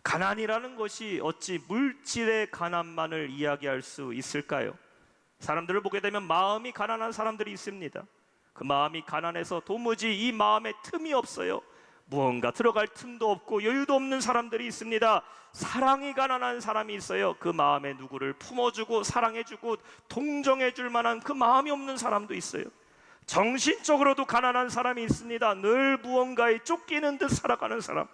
가난이라는 것이 어찌 물질의 가난만을 이야기할 수 있을까요? 사람들을 보게 되면 마음이 가난한 사람들이 있습니다. 그 마음이 가난해서 도무지 이 마음에 틈이 없어요. 무언가 들어갈 틈도 없고 여유도 없는 사람들이 있습니다. 사랑이 가난한 사람이 있어요. 그 마음에 누구를 품어주고 사랑해주고 동정해줄 만한 그 마음이 없는 사람도 있어요. 정신적으로도 가난한 사람이 있습니다. 늘 무언가에 쫓기는 듯 살아가는 사람.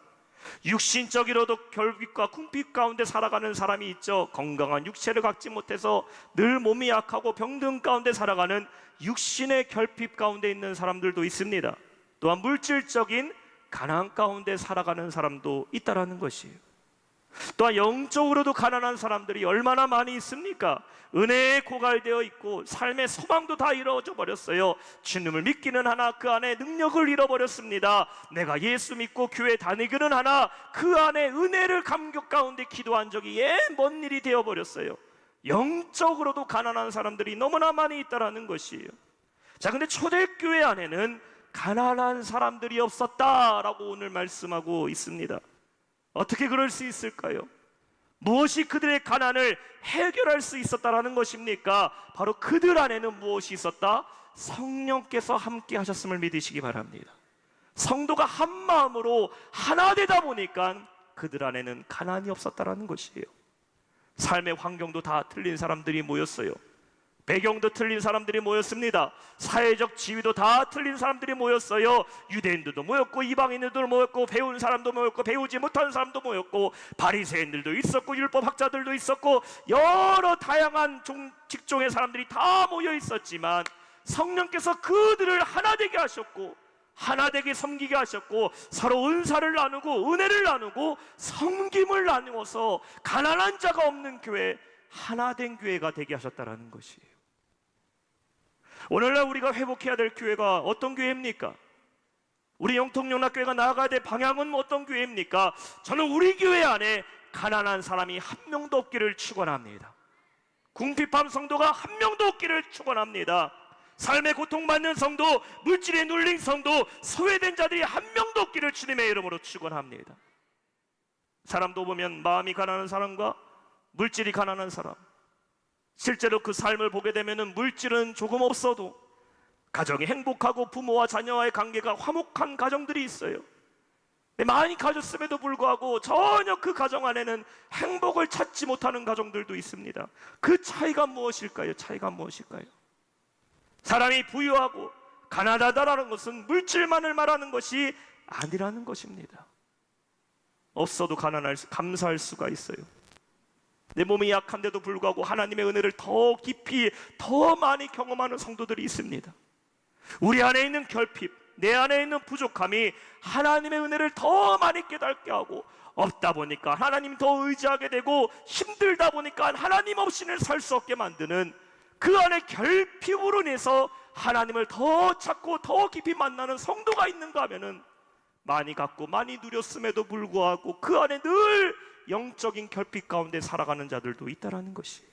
육신적으로도 결핍과 궁핍 가운데 살아가는 사람이 있죠. 건강한 육체를 갖지 못해서 늘 몸이 약하고 병든 가운데 살아가는 육신의 결핍 가운데 있는 사람들도 있습니다. 또한 물질적인 가난 가운데 살아가는 사람도 있다라는 것이에요. 또한 영적으로도 가난한 사람들이 얼마나 많이 있습니까? 은혜에 고갈되어 있고 삶의 소망도 다 이루어져 버렸어요. 주님을 믿기는 하나 그 안에 능력을 잃어버렸습니다. 내가 예수 믿고 교회 다니기는 하나 그 안에 은혜를 감격 가운데 기도한 적이 먼 일이 되어버렸어요. 영적으로도 가난한 사람들이 너무나 많이 있다라는 것이에요. 자, 근데 초대교회 안에는 가난한 사람들이 없었다라고 오늘 말씀하고 있습니다. 어떻게 그럴 수 있을까요? 무엇이 그들의 가난을 해결할 수 있었다라는 것입니까? 바로 그들 안에는 무엇이 있었다? 성령께서 함께 하셨음을 믿으시기 바랍니다. 성도가 한 마음으로 하나 되다 보니까 그들 안에는 가난이 없었다라는 것이에요. 삶의 환경도 다 틀린 사람들이 모였어요. 배경도 틀린 사람들이 모였습니다. 사회적 지위도 다 틀린 사람들이 모였어요. 유대인들도 모였고 이방인들도 모였고 배운 사람도 모였고 배우지 못한 사람도 모였고 바리새인들도 있었고 율법학자들도 있었고 여러 다양한 직종의 사람들이 다 모여 있었지만 성령께서 그들을 하나 되게 하셨고 하나 되게 섬기게 하셨고 서로 은사를 나누고 은혜를 나누고 섬김을 나누어서 가난한 자가 없는 교회, 하나 된 교회가 되게 하셨다라는 것이에요. 오늘날 우리가 회복해야 될 교회가 어떤 교회입니까? 우리 영통연합교회가 나아가야 될 방향은 어떤 교회입니까? 저는 우리 교회 안에 가난한 사람이 한 명도 없기를 축원합니다. 궁핍한 성도가 한 명도 없기를 축원합니다. 삶의 고통받는 성도, 물질에 눌린 성도, 소외된 자들이 한 명도 없기를 주님의 이름으로 축원합니다. 사람도 보면 마음이 가난한 사람과 물질이 가난한 사람, 실제로 그 삶을 보게 되면 물질은 조금 없어도 가정이 행복하고 부모와 자녀와의 관계가 화목한 가정들이 있어요. 많이 가졌음에도 불구하고 전혀 그 가정 안에는 행복을 찾지 못하는 가정들도 있습니다. 그 차이가 무엇일까요? 차이가 무엇일까요? 사람이 부유하고 가난하다라는 것은 물질만을 말하는 것이 아니라는 것입니다. 없어도 감사할 수가 있어요. 내 몸이 약한데도 불구하고 하나님의 은혜를 더 깊이 더 많이 경험하는 성도들이 있습니다. 우리 안에 있는 결핍, 내 안에 있는 부족함이 하나님의 은혜를 더 많이 깨닫게 하고 없다 보니까 하나님 더 의지하게 되고 힘들다 보니까 하나님 없이는 살 수 없게 만드는 그 안에 결핍으로 인해서 하나님을 더 찾고 더 깊이 만나는 성도가 있는가 하면은 많이 갖고 많이 누렸음에도 불구하고 그 안에 늘 영적인 결핍 가운데 살아가는 자들도 있다라는 것이에요.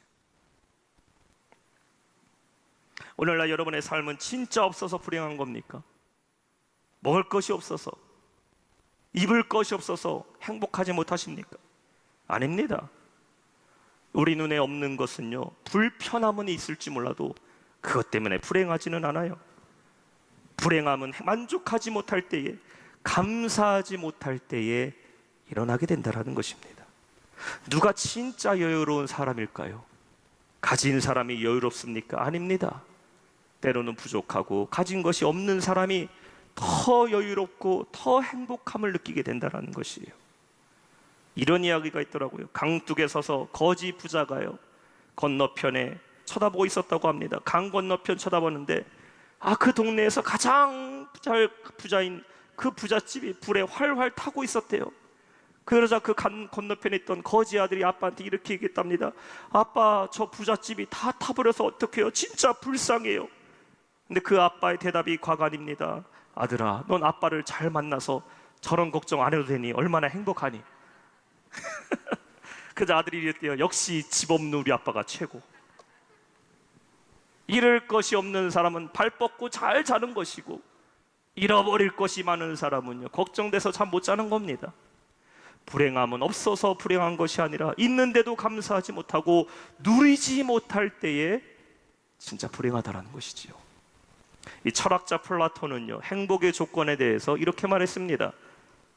오늘날 여러분의 삶은 진짜 없어서 불행한 겁니까? 먹을 것이 없어서, 입을 것이 없어서 행복하지 못하십니까? 아닙니다. 우리 눈에 없는 것은요, 불편함은 있을지 몰라도 그것 때문에 불행하지는 않아요. 불행함은 만족하지 못할 때에, 감사하지 못할 때에 일어나게 된다는 것입니다. 누가 진짜 여유로운 사람일까요? 가진 사람이 여유롭습니까? 아닙니다. 때로는 부족하고 가진 것이 없는 사람이 더 여유롭고 더 행복함을 느끼게 된다는 것이에요. 이런 이야기가 있더라고요. 강둑에 서서 거지 부자가요, 건너편에 쳐다보고 있었다고 합니다. 강 건너편 쳐다보는데 그 동네에서 가장 부자인 그 부잣집이 불에 활활 타고 있었대요. 그러자 그 강 건너편에 있던 거지 아들이 아빠한테 이렇게 얘기했답니다. 아빠, 저 부잣집이 다 타버려서 어떡해요? 진짜 불쌍해요. 근데 그 아빠의 대답이 과관입니다. 아들아, 넌 아빠를 잘 만나서 저런 걱정 안 해도 되니 얼마나 행복하니? 그래서 아들이 이랬대요. 역시 집 없는 우리 아빠가 최고. 잃을 것이 없는 사람은 발 뻗고 잘 자는 것이고 잃어버릴 것이 많은 사람은요, 걱정돼서 잠 못 자는 겁니다. 불행함은 없어서 불행한 것이 아니라 있는데도 감사하지 못하고 누리지 못할 때에 진짜 불행하다라는 것이지요. 이 철학자 플라톤은요, 행복의 조건에 대해서 이렇게 말했습니다.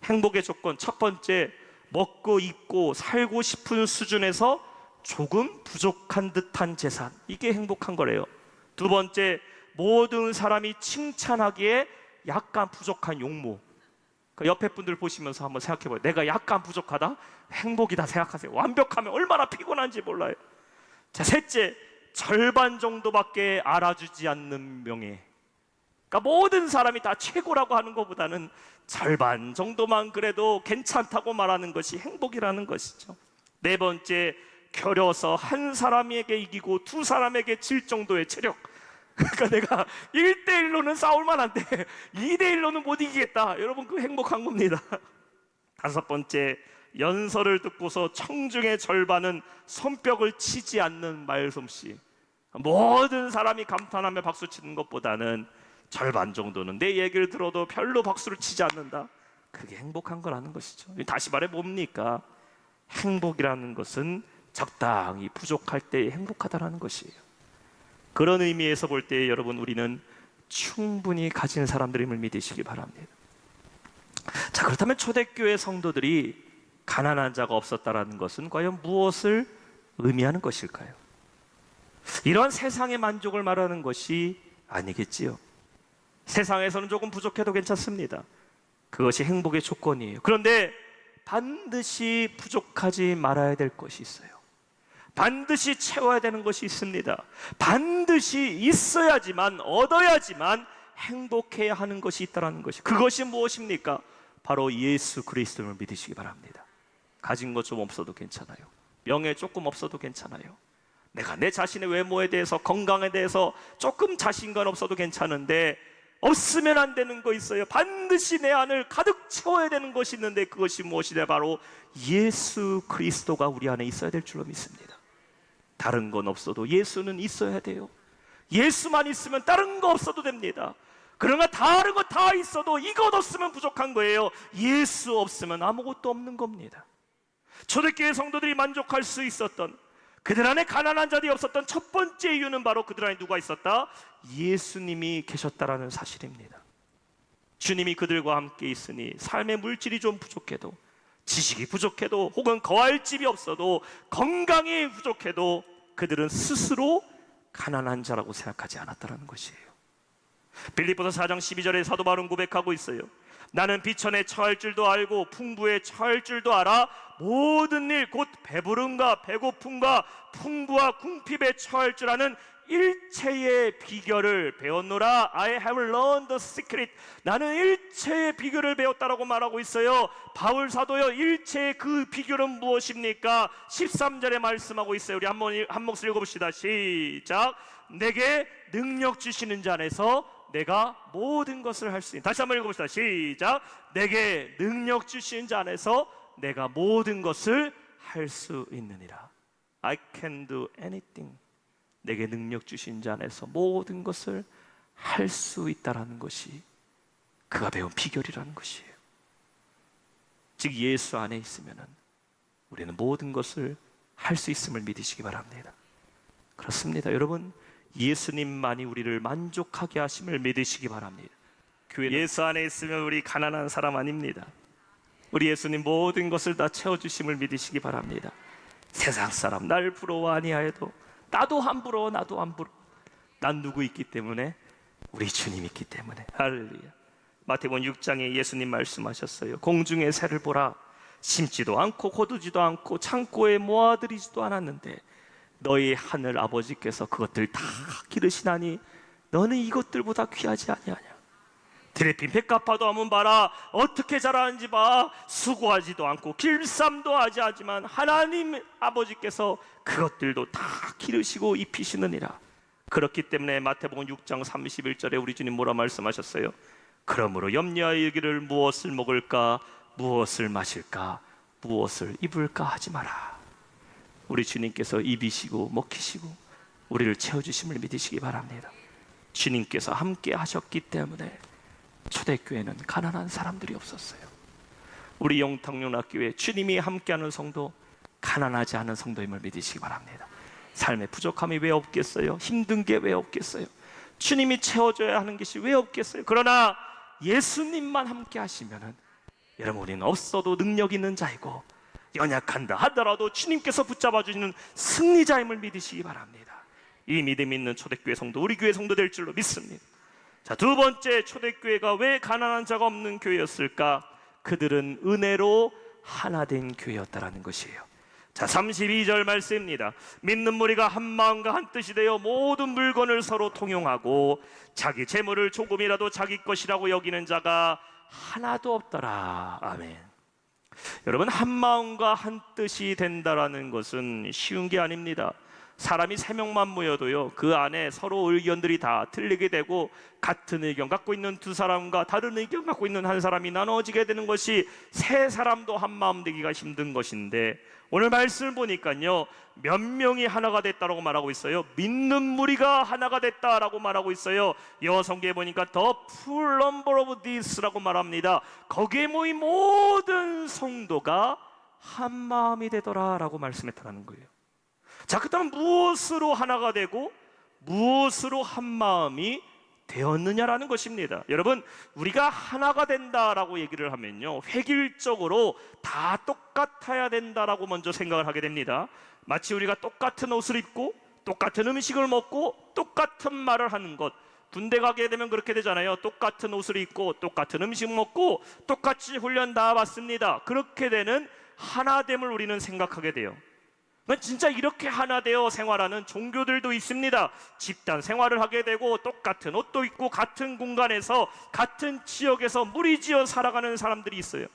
행복의 조건, 첫 번째, 먹고 입고 살고 싶은 수준에서 조금 부족한 듯한 재산, 이게 행복한 거래요. 두 번째, 모든 사람이 칭찬하기에 약간 부족한 용모. 그 옆에 분들 보시면서 한번 생각해봐요. 내가 약간 부족하다? 행복이다 생각하세요. 완벽하면 얼마나 피곤한지 몰라요. 자, 셋째, 절반 정도밖에 알아주지 않는 명예. 그러니까 모든 사람이 다 최고라고 하는 것보다는 절반 정도만 그래도 괜찮다고 말하는 것이 행복이라는 것이죠. 네 번째, 겨려서 한 사람에게 이기고 두 사람에게 질 정도의 체력. 그러니까 내가 1대1로는 싸울 만한데 2대1로는 못 이기겠다. 여러분, 그 행복한 겁니다. 다섯 번째, 연설을 듣고서 청중의 절반은 손뼉을 치지 않는 말솜씨. 모든 사람이 감탄하며 박수치는 것보다는 절반 정도는 내 얘기를 들어도 별로 박수를 치지 않는다. 그게 행복한 거라는 것이죠. 다시 말해 뭡니까? 행복이라는 것은 적당히 부족할 때 행복하다라는 것이에요. 그런 의미에서 볼 때 여러분, 우리는 충분히 가진 사람들임을 믿으시기 바랍니다. 자, 그렇다면 초대교회 성도들이 가난한 자가 없었다라는 것은 과연 무엇을 의미하는 것일까요? 이러한 세상의 만족을 말하는 것이 아니겠지요. 세상에서는 조금 부족해도 괜찮습니다. 그것이 행복의 조건이에요. 그런데 반드시 부족하지 말아야 될 것이 있어요. 반드시 채워야 되는 것이 있습니다. 반드시 있어야지만, 얻어야지만 행복해야 하는 것이 있다는 것이, 그것이 무엇입니까? 바로 예수 그리스도를 믿으시기 바랍니다. 가진 것 좀 없어도 괜찮아요. 명예 조금 없어도 괜찮아요. 내가 내 자신의 외모에 대해서, 건강에 대해서 조금 자신감 없어도 괜찮은데 없으면 안 되는 거 있어요. 반드시 내 안을 가득 채워야 되는 것이 있는데 그것이 무엇이냐? 바로 예수 그리스도가 우리 안에 있어야 될 줄로 믿습니다. 다른 건 없어도 예수는 있어야 돼요. 예수만 있으면 다른 거 없어도 됩니다. 그러나 다른 거 다 있어도 이것 없으면 부족한 거예요. 예수 없으면 아무것도 없는 겁니다. 초대교회 성도들이 만족할 수 있었던, 그들 안에 가난한 자들이 없었던 첫 번째 이유는 바로 그들 안에 누가 있었다? 예수님이 계셨다라는 사실입니다. 주님이 그들과 함께 있으니 삶의 물질이 좀 부족해도, 지식이 부족해도, 혹은 거할 집이 없어도, 건강이 부족해도 그들은 스스로 가난한 자라고 생각하지 않았다는 것이에요. 빌립보서 4장 12절에 사도 바울은 고백하고 있어요. 나는 비천에 처할 줄도 알고 풍부에 처할 줄도 알아 모든 일 곧 배부름과 배고픔과 풍부와 궁핍에 처할 줄 아는 일체의 비결을 배웠노라. I have learned the secret. 나는 일체의 비결을 배웠다라고 말하고 있어요. 바울 사도요, 일체의 그 비결은 무엇입니까? 13절에 말씀하고 있어요. 우리 한 목소리 읽어봅시다. 시작. 내게 능력 주시는 자 안에서 내가 모든 것을 할 수 있는. 다시 한번 읽어봅시다. 시작. 내게 능력 주시는 자 안에서 내가 모든 것을 할 수 있느니라. I can do anything. 내게 능력 주신 자 안에서 모든 것을 할 수 있다라는 것이 그가 배운 비결이라는 것이에요. 즉 예수 안에 있으면 우리는 모든 것을 할 수 있음을 믿으시기 바랍니다. 그렇습니다. 여러분, 예수님만이 우리를 만족하게 하심을 믿으시기 바랍니다. 예수 안에 있으면 우리 가난한 사람 아닙니다. 우리 예수님 모든 것을 다 채워주심을 믿으시기 바랍니다. 세상 사람 날 부러워 아니하여도 나도 안 부러워, 나도 안 부러워. 난 누구 있기 때문에? 우리 주님 있기 때문에. 할렐루야. 마태복음 6장에 예수님 말씀하셨어요. 공중의 새를 보라. 심지도 않고 거두지도 않고 창고에 모아들이지도 않았는데 너희 하늘 아버지께서 그것들 다 기르시나니 너는 이것들보다 귀하지 아니하냐. 들에 핀 백합화도 한번 봐라. 어떻게 자라는지 봐. 수고하지도 않고 길쌈도 하지 않지만 하나님 아버지께서 그것들도 다 기르시고 입히시느니라. 그렇기 때문에 마태복음 6장 31절에 우리 주님 뭐라 말씀하셨어요? 그러므로 염려하여 이르기를 무엇을 먹을까, 무엇을 마실까, 무엇을 입을까 하지 마라. 우리 주님께서 입이시고 먹히시고 우리를 채워주심을 믿으시기 바랍니다. 주님께서 함께 하셨기 때문에 초대교회는 가난한 사람들이 없었어요. 우리 영탁용락교회 주님이 함께하는 성도, 가난하지 않은 성도임을 믿으시기 바랍니다. 삶의 부족함이 왜 없겠어요? 힘든 게 왜 없겠어요? 주님이 채워줘야 하는 것이 왜 없겠어요? 그러나 예수님만 함께 하시면은, 여러분, 우리는 없어도 능력 있는 자이고 연약한다 하더라도 주님께서 붙잡아 주시는 승리자임을 믿으시기 바랍니다. 이 믿음 있는 초대교회 성도, 우리 교회 성도 될 줄로 믿습니다. 자, 두 번째, 초대교회가 왜 가난한 자가 없는 교회였을까? 그들은 은혜로 하나 된 교회였다라는 것이에요. 자, 32절 말씀입니다. 믿는 무리가 한 마음과 한 뜻이 되어 모든 물건을 서로 통용하고 자기 재물을 조금이라도 자기 것이라고 여기는 자가 하나도 없더라. 아멘. 여러분, 한 마음과 한 뜻이 된다라는 것은 쉬운 게 아닙니다. 사람이 3명만 모여도요, 그 안에 서로 의견들이 다 틀리게 되고, 같은 의견 갖고 있는 두 사람과 다른 의견 갖고 있는 한 사람이 나눠지게 되는 것이 세 사람도 한 마음 되기가 힘든 것인데, 오늘 말씀을 보니까요, 몇 명이 하나가 됐다라고 말하고 있어요. 믿는 무리가 하나가 됐다라고 말하고 있어요. 영어 성경에 보니까 the full number of this라고 말합니다. 거기에 모인 모든 성도가 한 마음이 되더라라고 말씀했다는 거예요. 자, 그렇다면 무엇으로 하나가 되고 무엇으로 한 마음이 되었느냐라는 것입니다. 여러분, 우리가 하나가 된다라고 얘기를 하면요, 획일적으로 다 똑같아야 된다라고 먼저 생각을 하게 됩니다. 마치 우리가 똑같은 옷을 입고 똑같은 음식을 먹고 똑같은 말을 하는 것, 군대 가게 되면 그렇게 되잖아요. 똑같은 옷을 입고 똑같은 음식 먹고 똑같이 훈련 다 받습니다. 그렇게 되는 하나됨을 우리는 생각하게 돼요. 진짜 이렇게 하나 되어 생활하는 종교들도 있습니다. 집단 생활을 하게 되고 똑같은 옷도 입고 같은 공간에서 같은 지역에서 무리지어 살아가는 사람들이 있어요.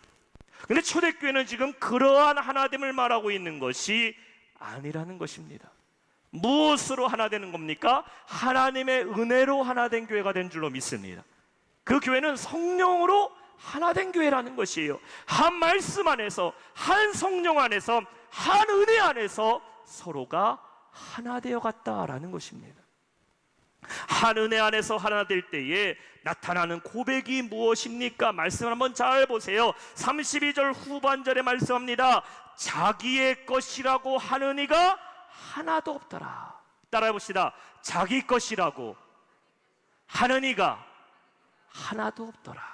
근데 초대교회는 지금 그러한 하나됨을 말하고 있는 것이 아니라는 것입니다. 무엇으로 하나 되는 겁니까? 하나님의 은혜로 하나 된 교회가 된 줄로 믿습니다. 그 교회는 성령으로 하나 된 교회라는 것이에요. 한 말씀 안에서, 한 성령 안에서, 한 은혜 안에서 서로가 하나 되어 갔다라는 것입니다. 한 은혜 안에서 하나 될 때에 나타나는 고백이 무엇입니까? 말씀을 한번 잘 보세요. 32절 후반절에 말씀합니다. 자기의 것이라고 하는 이가 하나도 없더라. 따라해 봅시다. 자기 것이라고 하는 이가 하나도 없더라.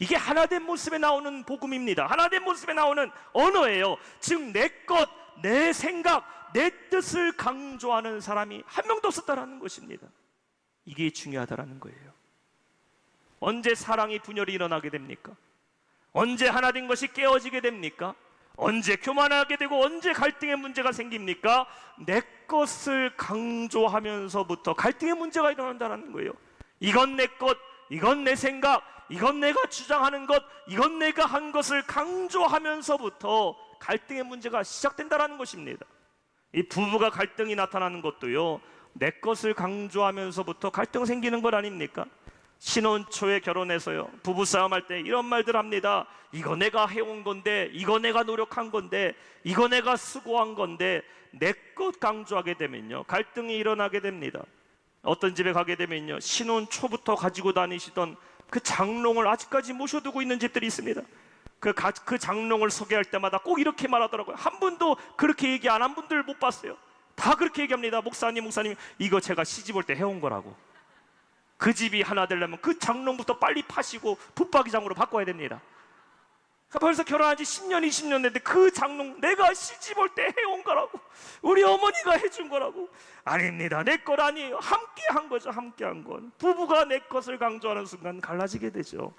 이게 하나된 모습에 나오는 복음입니다. 하나된 모습에 나오는 언어예요. 즉, 내 것, 내 생각, 내 뜻을 강조하는 사람이 한 명도 없었다라는 것입니다. 이게 중요하다라는 거예요. 언제 사랑이 분열이 일어나게 됩니까? 언제 하나된 것이 깨어지게 됩니까? 언제 교만하게 되고 언제 갈등의 문제가 생깁니까? 내 것을 강조하면서부터 갈등의 문제가 일어난다는 거예요. 이건 내 것, 이건 내 생각, 이건 내가 주장하는 것, 이건 내가 한 것을 강조하면서부터 갈등의 문제가 시작된다는 것입니다. 이 부부가 갈등이 나타나는 것도요, 내 것을 강조하면서부터 갈등 생기는 것 아닙니까? 신혼 초에 결혼해서요, 부부싸움 할 때 이런 말들 합니다. 이거 내가 해온 건데, 이거 내가 노력한 건데, 이거 내가 수고한 건데, 내 것 강조하게 되면요, 갈등이 일어나게 됩니다. 어떤 집에 가게 되면요, 신혼 초부터 가지고 다니시던 그 장롱을 아직까지 모셔두고 있는 집들이 있습니다. 그 장롱을 소개할 때마다 꼭 이렇게 말하더라고요. 한 분도 그렇게 얘기 안 한 분들 못 봤어요. 다 그렇게 얘기합니다. 목사님, 이거 제가 시집 올 때 해온 거라고. 그 집이 하나 되려면 그 장롱부터 빨리 파시고 붙박이장으로 바꿔야 됩니다. 벌써 결혼한 지 10년, 20년 됐는데 그 장롱 내가 시집 올 때 해온 거라고. 우리 어머니가 해준 거라고. 아닙니다. 내 것 아니에요. 함께 한 거죠. 함께 한 건. 부부가 내 것을 강조하는 순간 갈라지게 되죠.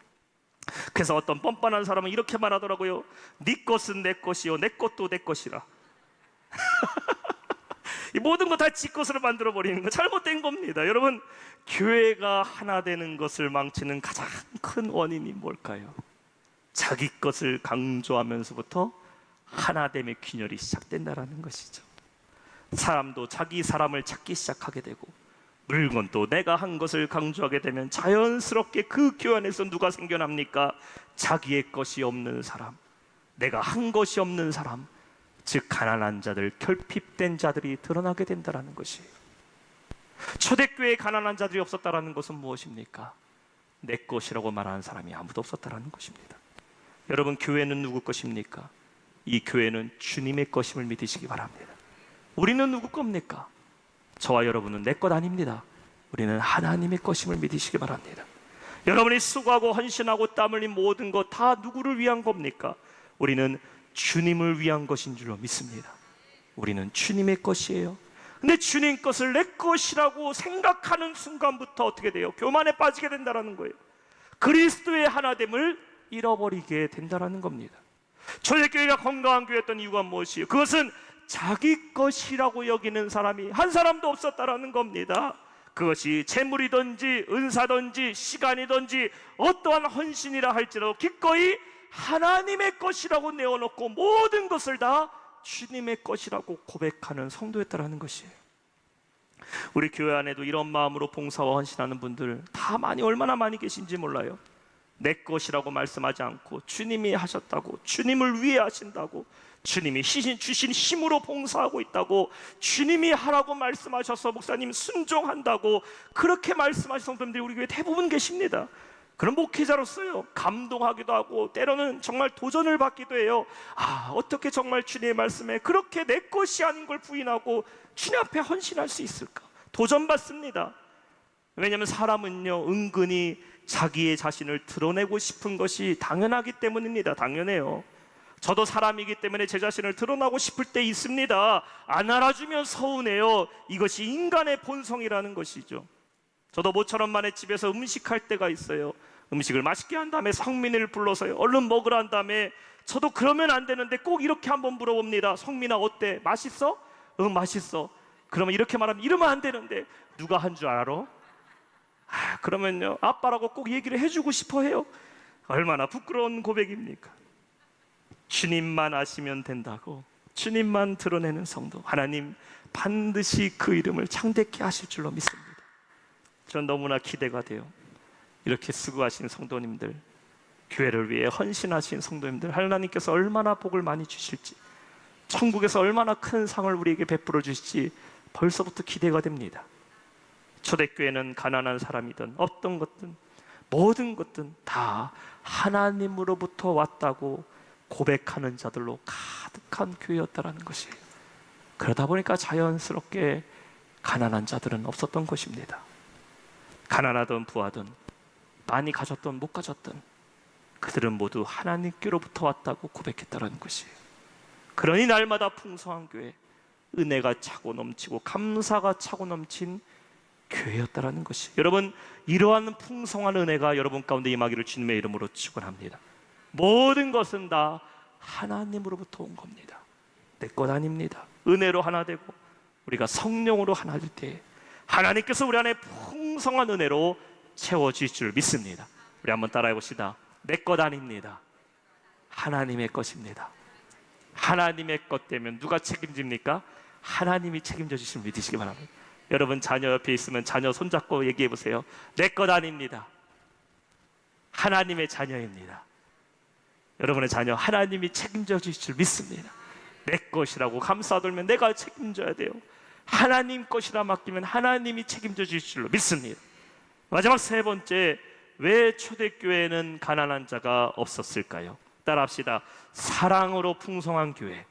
그래서 어떤 뻔뻔한 사람은 이렇게 말하더라고요. 네 것은 내 것이요, 내 것도 내 것이라. 이 모든 거 다 지 것으로 만들어버리는 거 잘못된 겁니다. 여러분, 교회가 하나 되는 것을 망치는 가장 큰 원인이 뭘까요? 자기 것을 강조하면서부터 하나됨의 균열이 시작된다는 것이죠. 사람도 자기 사람을 찾기 시작하게 되고, 물건도 내가 한 것을 강조하게 되면 자연스럽게 그 교회 안에서 누가 생겨납니까? 자기의 것이 없는 사람, 내가 한 것이 없는 사람, 즉 가난한 자들, 결핍된 자들이 드러나게 된다는 것이에요. 초대교회에 가난한 자들이 없었다는 것은 무엇입니까? 내 것이라고 말하는 사람이 아무도 없었다는 것입니다. 여러분, 교회는 누구 것입니까? 이 교회는 주님의 것임을 믿으시기 바랍니다. 우리는 누구 겁니까? 저와 여러분은 내 것 아닙니다. 우리는 하나님의 것임을 믿으시기 바랍니다. 여러분이 수고하고 헌신하고 땀 흘린 모든 것 다 누구를 위한 겁니까? 우리는 주님을 위한 것인 줄로 믿습니다. 우리는 주님의 것이에요. 근데 주님 것을 내 것이라고 생각하는 순간부터 어떻게 돼요? 교만에 빠지게 된다는 거예요. 그리스도의 하나됨을 잃어버리게 된다는 겁니다. 초대교회가 건강한 교회였던 이유가 무엇이에요? 그것은 자기 것이라고 여기는 사람이 한 사람도 없었다라는 겁니다. 그것이 재물이든지 은사든지 시간이든지 어떠한 헌신이라 할지라도 기꺼이 하나님의 것이라고 내어놓고 모든 것을 다 주님의 것이라고 고백하는 성도였다라는 것이에요. 우리 교회 안에도 이런 마음으로 봉사와 헌신하는 분들 다 얼마나 많이 계신지 몰라요. 내 것이라고 말씀하지 않고 주님이 하셨다고, 주님을 위해 하신다고, 주님이 주신 힘으로 봉사하고 있다고, 주님이 하라고 말씀하셔서 목사님 순종한다고 그렇게 말씀하신 성도님들이 우리 교회 대부분 계십니다. 그런 목회자로서요, 감동하기도 하고 때로는 정말 도전을 받기도 해요. 어떻게 정말 주님의 말씀에 그렇게 내 것이 아닌 걸 부인하고 주님 앞에 헌신할 수 있을까? 도전받습니다. 왜냐하면 사람은요, 은근히 자기의 자신을 드러내고 싶은 것이 당연하기 때문입니다. 당연해요. 저도 사람이기 때문에 제 자신을 드러나고 싶을 때 있습니다. 안 알아주면 서운해요. 이것이 인간의 본성이라는 것이죠. 저도 모처럼 만에 집에서 음식할 때가 있어요. 음식을 맛있게 한 다음에 성민이를 불러서요, 얼른 먹으라 한 다음에 저도 그러면 안 되는데 꼭 이렇게 한번 물어봅니다. 성민아 어때? 맛있어? 응 맛있어. 그러면 이렇게 말하면 이러면 안 되는데 누가 한 줄 알아? 그러면요, 아빠라고 꼭 얘기를 해주고 싶어 해요. 얼마나 부끄러운 고백입니까? 주님만 아시면 된다고, 주님만 드러내는 성도, 하나님 반드시 그 이름을 창대케 하실 줄로 믿습니다. 저는 너무나 기대가 돼요. 이렇게 수고하신 성도님들, 교회를 위해 헌신하신 성도님들, 하나님께서 얼마나 복을 많이 주실지, 천국에서 얼마나 큰 상을 우리에게 베풀어 주실지 벌써부터 기대가 됩니다. 초대교회는 가난한 사람이든 어떤 것든 모든 것든 다 하나님으로부터 왔다고 고백하는 자들로 가득한 교회였다라는 것이에요. 그러다 보니까 자연스럽게 가난한 자들은 없었던 것입니다. 가난하든 부하든 많이 가졌든 못 가졌든 그들은 모두 하나님께로부터 왔다고 고백했다라는 것이에요. 그러니 날마다 풍성한 교회, 은혜가 차고 넘치고 감사가 차고 넘친 교회였다라는 것이, 여러분, 이러한 풍성한 은혜가 여러분 가운데 임하기를 주님의 이름으로 축원합니다. 모든 것은 다 하나님으로부터 온 겁니다. 내 것 아닙니다. 은혜로 하나 되고 우리가 성령으로 하나 될 때 하나님께서 우리 안에 풍성한 은혜로 채워주실 줄 믿습니다. 우리 한번 따라해 봅시다. 내 것 아닙니다. 하나님의 것입니다. 하나님의 것 되면 누가 책임집니까? 하나님이 책임져 주시면 믿으시기 바랍니다. 여러분 자녀 옆에 있으면 자녀 손잡고 얘기해 보세요. 내 것 아닙니다. 하나님의 자녀입니다. 여러분의 자녀 하나님이 책임져 주실 줄 믿습니다. 내 것이라고 감싸돌면 내가 책임져야 돼요. 하나님 것이라 맡기면 하나님이 책임져 주실 줄로 믿습니다. 마지막 세 번째, 왜 초대교회에는 가난한 자가 없었을까요? 따라합시다. 사랑으로 풍성한 교회.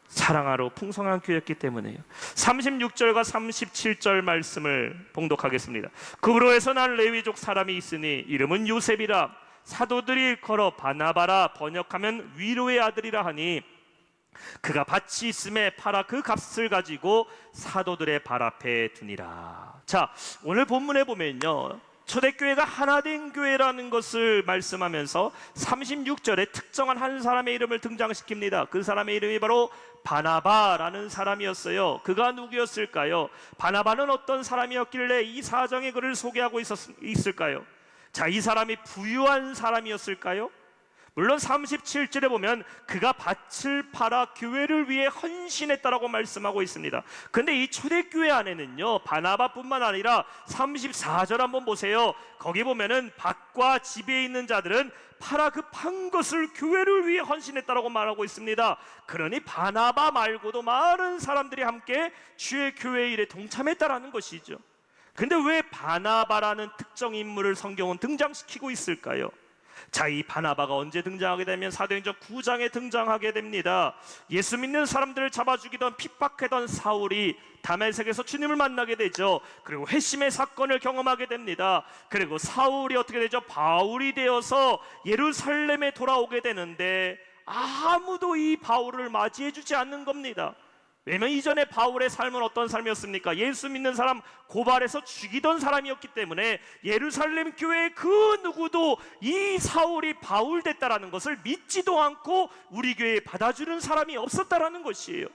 사랑하러 풍성한 교회였기 때문에요. 36절과 37절 말씀을 봉독하겠습니다. 그브로에서 난 레위족 사람이 있으니 이름은 요셉이라. 사도들이 걸어 바나바라 번역하면 위로의 아들이라 하니 그가 밭이 있음에 팔아 그 값을 가지고 사도들의 발 앞에 두니라. 자, 오늘 본문에 보면요, 초대교회가 하나된 교회라는 것을 말씀하면서 36절에 특정한 한 사람의 이름을 등장시킵니다. 그 사람의 이름이 바로 바나바라는 사람이었어요. 그가 누구였을까요? 바나바는 어떤 사람이었길래 이 사정의 글을 소개하고 있을까요? 자, 이 사람이 부유한 사람이었을까요? 물론 37절에 보면 그가 밭을 팔아 교회를 위해 헌신했다라고 말씀하고 있습니다. 근데 이 초대교회 안에는요, 바나바뿐만 아니라 34절 한번 보세요. 거기 보면은 밭과 집에 있는 자들은 팔아 그 판 것을 교회를 위해 헌신했다라고 말하고 있습니다. 그러니 바나바 말고도 많은 사람들이 함께 주의 교회 일에 동참했다라는 것이죠. 근데 왜 바나바라는 특정 인물을 성경은 등장시키고 있을까요? 자, 이 바나바가 언제 등장하게 되면 사도행전 9장에 등장하게 됩니다. 예수 믿는 사람들을 잡아 죽이던 핍박하던 사울이 다메섹에서 주님을 만나게 되죠. 그리고 회심의 사건을 경험하게 됩니다. 그리고 사울이 어떻게 되죠? 바울이 되어서 예루살렘에 돌아오게 되는데 아무도 이 바울을 맞이해 주지 않는 겁니다. 왜냐면 이전에 바울의 삶은 어떤 삶이었습니까? 예수 믿는 사람 고발해서 죽이던 사람이었기 때문에 예루살렘 교회의 그 누구도 이 사울이 바울 됐다라는 것을 믿지도 않고 우리 교회에 받아주는 사람이 없었다라는 것이에요.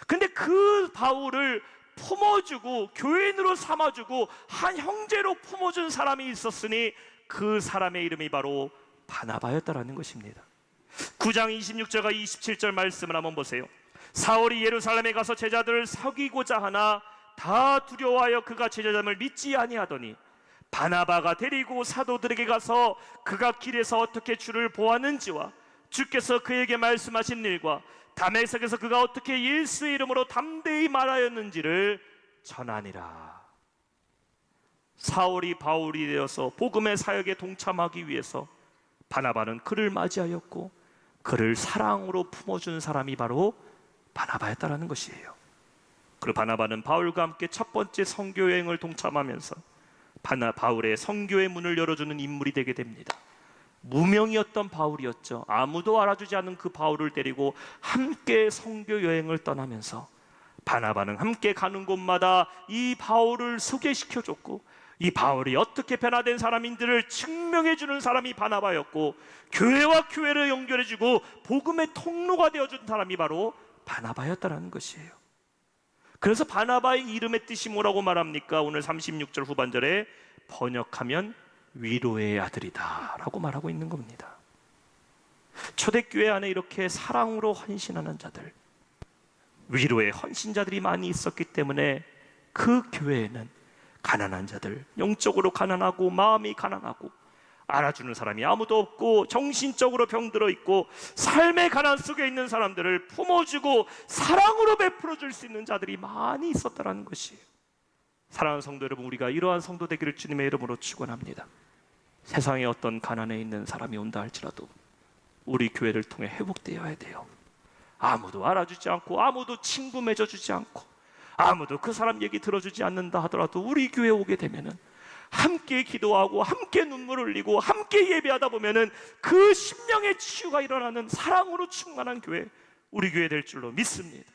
근데 그 바울을 품어주고 교인으로 삼아주고 한 형제로 품어준 사람이 있었으니 그 사람의 이름이 바로 바나바였다라는 것입니다. 9장 26절과 27절 말씀을 한번 보세요. 사울이 예루살렘에 가서 제자들을 사귀고자 하나 다 두려워하여 그가 제자됨을 믿지 아니하더니 바나바가 데리고 사도들에게 가서 그가 길에서 어떻게 주를 보았는지와 주께서 그에게 말씀하신 일과 다메섹에서 그가 어떻게 예수의 이름으로 담대히 말하였는지를 전하니라. 사울이 바울이 되어서 복음의 사역에 동참하기 위해서 바나바는 그를 맞이하였고 그를 사랑으로 품어준 사람이 바로 바나바였다라는 것이에요. 그리고 바나바는 바울과 함께 첫 번째 선교 여행을 동참하면서 바울의 선교의 문을 열어주는 인물이 되게 됩니다. 무명이었던 바울이었죠. 아무도 알아주지 않은 그 바울을 데리고 함께 선교 여행을 떠나면서 바나바는 함께 가는 곳마다 이 바울을 소개시켜줬고 이 바울이 어떻게 변화된 사람인지를 증명해주는 사람이 바나바였고 교회와 교회를 연결해주고 복음의 통로가 되어준 사람이 바로 바나바였다라는 것이에요. 그래서 바나바의 이름의 뜻이 뭐라고 말합니까? 오늘 36절 후반절에 번역하면 위로의 아들이다 라고 말하고 있는 겁니다. 초대교회 안에 이렇게 사랑으로 헌신하는 자들, 위로의 헌신자들이 많이 있었기 때문에 그 교회에는 가난한 자들, 영적으로 가난하고 마음이 가난하고 알아주는 사람이 아무도 없고 정신적으로 병들어 있고 삶의 가난 속에 있는 사람들을 품어주고 사랑으로 베풀어 줄 수 있는 자들이 많이 있었다는 것이에요. 사랑하는 성도 여러분, 우리가 이러한 성도 되기를 주님의 이름으로 축원합니다. 세상에 어떤 가난에 있는 사람이 온다 할지라도 우리 교회를 통해 회복되어야 돼요. 아무도 알아주지 않고 아무도 친구 맺어주지 않고 아무도 그 사람 얘기 들어주지 않는다 하더라도 우리 교회에 오게 되면은 함께 기도하고 함께 눈물 흘리고 함께 예배하다 보면은 그 심령의 치유가 일어나는 사랑으로 충만한 교회, 우리 교회 될 줄로 믿습니다.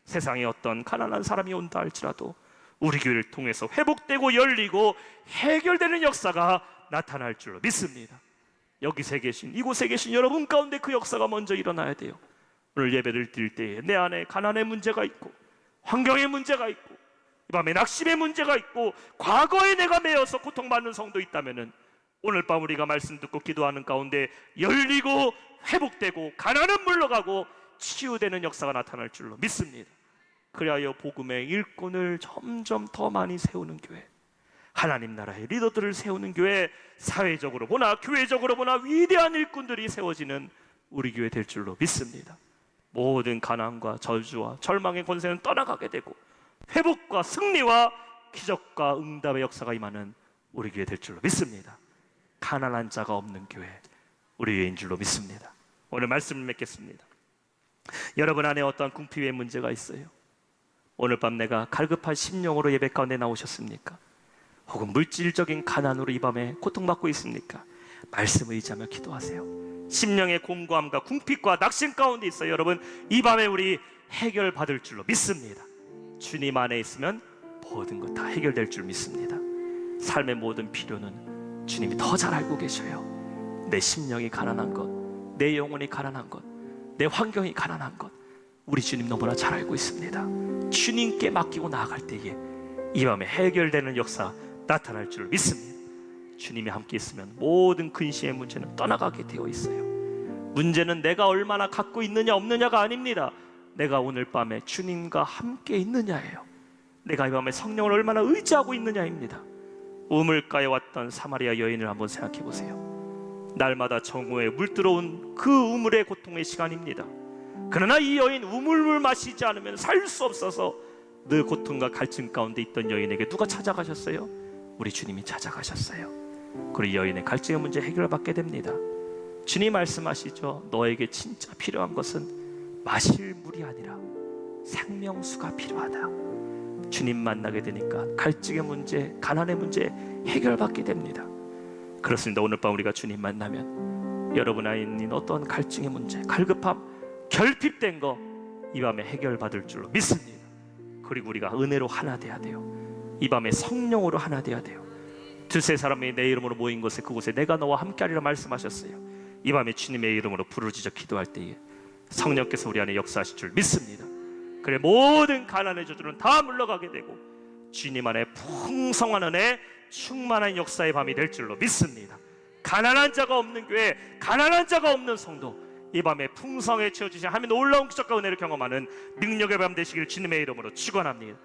세상에 어떤 가난한 사람이 온다 할지라도 우리 교회를 통해서 회복되고 열리고 해결되는 역사가 나타날 줄로 믿습니다. 여기서 계신, 이곳에 계신 여러분 가운데 그 역사가 먼저 일어나야 돼요. 오늘 예배를 드릴 때에 내 안에 가난의 문제가 있고 환경의 문제가 있고 이 밤에 낙심의 문제가 있고 과거에 내가 매여서 고통받는 성도 있다면은 오늘 밤 우리가 말씀 듣고 기도하는 가운데 열리고 회복되고 가난은 물러가고 치유되는 역사가 나타날 줄로 믿습니다. 그리하여 복음의 일꾼을 점점 더 많이 세우는 교회, 하나님 나라의 리더들을 세우는 교회, 사회적으로 보나 교회적으로 보나 위대한 일꾼들이 세워지는 우리 교회 될 줄로 믿습니다. 모든 가난과 저주와 절망의 권세는 떠나가게 되고 회복과 승리와 기적과 응답의 역사가 임하는 우리 교회 될 줄로 믿습니다. 가난한 자가 없는 교회, 우리 교회인 줄로 믿습니다. 오늘 말씀을 맺겠습니다. 여러분 안에 어떠한 궁핍의 문제가 있어요? 오늘 밤 내가 갈급한 심령으로 예배 가운데 나오셨습니까? 혹은 물질적인 가난으로 이 밤에 고통받고 있습니까? 말씀을 의지하며 기도하세요. 심령의 공고함과 궁핍과 낙심 가운데 있어요. 여러분, 이 밤에 우리 해결받을 줄로 믿습니다. 주님 안에 있으면 모든 것 다 해결될 줄 믿습니다. 삶의 모든 필요는 주님이 더 잘 알고 계셔요. 내 심령이 가난한 것, 내 영혼이 가난한 것, 내 환경이 가난한 것, 우리 주님 너무나 잘 알고 있습니다. 주님께 맡기고 나아갈 때에 이 밤에 해결되는 역사 나타날 줄 믿습니다. 주님이 함께 있으면 모든 근심의 문제는 떠나가게 되어 있어요. 문제는 내가 얼마나 갖고 있느냐 없느냐가 아닙니다. 내가 오늘 밤에 주님과 함께 있느냐예요. 내가 이 밤에 성령을 얼마나 의지하고 있느냐입니다. 우물가에 왔던 사마리아 여인을 한번 생각해 보세요. 날마다 정오에 물 들어온 그 우물의 고통의 시간입니다. 그러나 이 여인 우물물 마시지 않으면 살 수 없어서 늘 고통과 갈증 가운데 있던 여인에게 누가 찾아가셨어요? 우리 주님이 찾아가셨어요. 그리고 여인의 갈증의 문제 해결받게 됩니다. 주님 말씀하시죠. 너에게 진짜 필요한 것은 마실 물이 아니라 생명수가 필요하다. 주님 만나게 되니까 갈증의 문제, 가난의 문제 해결받게 됩니다. 그렇습니다. 오늘 밤 우리가 주님 만나면 여러분 안에 있는 어떤 갈증의 문제, 갈급함, 결핍된 거 이 밤에 해결받을 줄로 믿습니다. 그리고 우리가 은혜로 하나 돼야 돼요. 이 밤에 성령으로 하나 돼야 돼요. 두세 사람이 내 이름으로 모인 곳에 그곳에 내가 너와 함께하리라 말씀하셨어요. 이 밤에 주님의 이름으로 부르짖어 기도할 때에 성령께서 우리 안에 역사하실 줄 믿습니다. 그래 모든 가난의 저주는 다 물러가게 되고 주님 안에 풍성한 은혜, 충만한 역사의 밤이 될 줄로 믿습니다. 가난한 자가 없는 교회, 가난한 자가 없는 성도, 이 밤에 풍성에 채워주신 하나님의 놀라운 기적과 은혜를 경험하는 능력의 밤 되시길 주님의 이름으로 축원합니다.